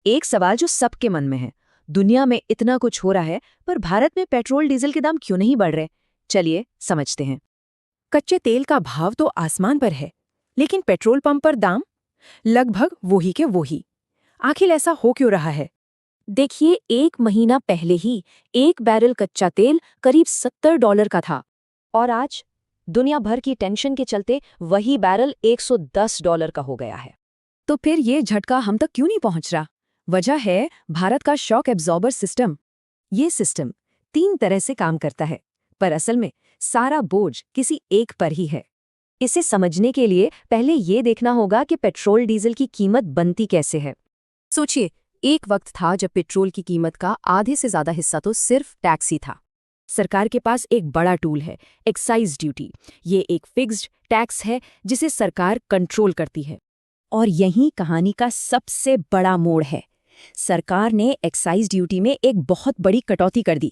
एक सवाल जो सबके मन में है, दुनिया में इतना कुछ हो रहा है पर भारत में पेट्रोल डीजल के दाम क्यों नहीं बढ़ रहे? चलिए समझते हैं। कच्चे तेल का भाव तो आसमान पर है, लेकिन पेट्रोल पंप पर दाम लगभग वही के वही। आखिर ऐसा हो क्यों रहा है? देखिए, 1 महीना पहले ही एक बैरल कच्चा तेल करीब $70 का था और आज दुनिया भर की टेंशन के चलते वही बैरल $110 का हो गया है। तो फिर ये झटका हम तक क्यों नहीं पहुंच रहा? वजह है भारत का शॉक एब्जॉर्बर सिस्टम। ये सिस्टम 3 तरह से काम करता है, पर असल में सारा बोझ किसी एक पर ही है। इसे समझने के लिए पहले ये देखना होगा कि पेट्रोल डीजल की कीमत बनती कैसे है। सोचिए, एक वक्त था जब पेट्रोल की कीमत का आधे से ज्यादा हिस्सा तो सिर्फ टैक्स ही था। सरकार के पास एक बड़ा टूल है, एक्साइज ड्यूटी। ये एक फिक्स्ड टैक्स है जिसे सरकार कंट्रोल करती है। और यही कहानी का सबसे बड़ा मोड़ है। सरकार ने एक्साइज ड्यूटी में एक बहुत बड़ी कटौती कर दी।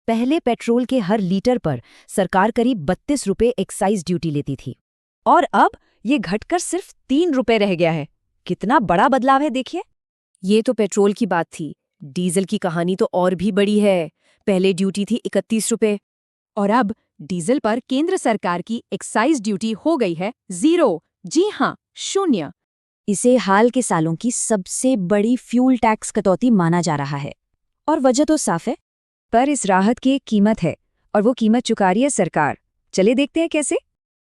पहले पेट्रोल के हर लीटर पर सरकार करीब 32 रुपये एक्साइज ड्यूटी लेती थी और अब ये घटकर सिर्फ 3 रुपये रह गया है। कितना बड़ा बदलाव है देखिए। ये तो पेट्रोल की बात थी। डीजल की कहानी तो और भी बड़ी है। पहले ड्यूटी थी 31 रुपये और अब डीजल पर केंद्र सरकार की एक्साइज ड्यूटी हो गई है 0। जी हाँ, 0। इसे हाल के सालों की सबसे बड़ी फ्यूल टैक्स कटौती माना जा रहा है और वजह तो साफ है, पर इस राहत की एक कीमत है और वो कीमत चुका रही है सरकार। चले देखते हैं कैसे।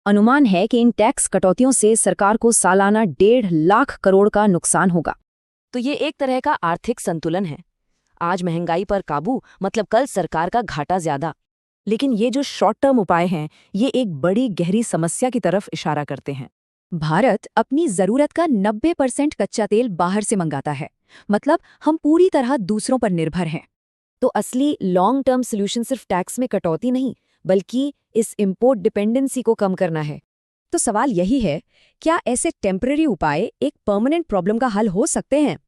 अनुमान है कि इन टैक्स कटौतियों से सरकार को सालाना 1.5 लाख करोड़ का नुकसान होगा। तो ये एक तरह का आर्थिक संतुलन है। आज महंगाई पर काबू मतलब कल सरकार का घाटा ज्यादा। लेकिन ये जो शॉर्ट टर्म उपाय हैं, ये एक बड़ी गहरी समस्या की तरफ इशारा करते हैं। भारत अपनी जरूरत का 90% कच्चा तेल बाहर से मंगाता है, मतलब हम पूरी तरह दूसरों पर निर्भर हैं। तो असली लॉन्ग टर्म सोल्यूशन सिर्फ टैक्स में कटौती नहीं, बल्कि इस इंपोर्ट डिपेंडेंसी को कम करना है। तो सवाल यही है, क्या ऐसे टेम्पररी उपाय एक परमानेंट प्रॉब्लम का हल हो सकते हैं?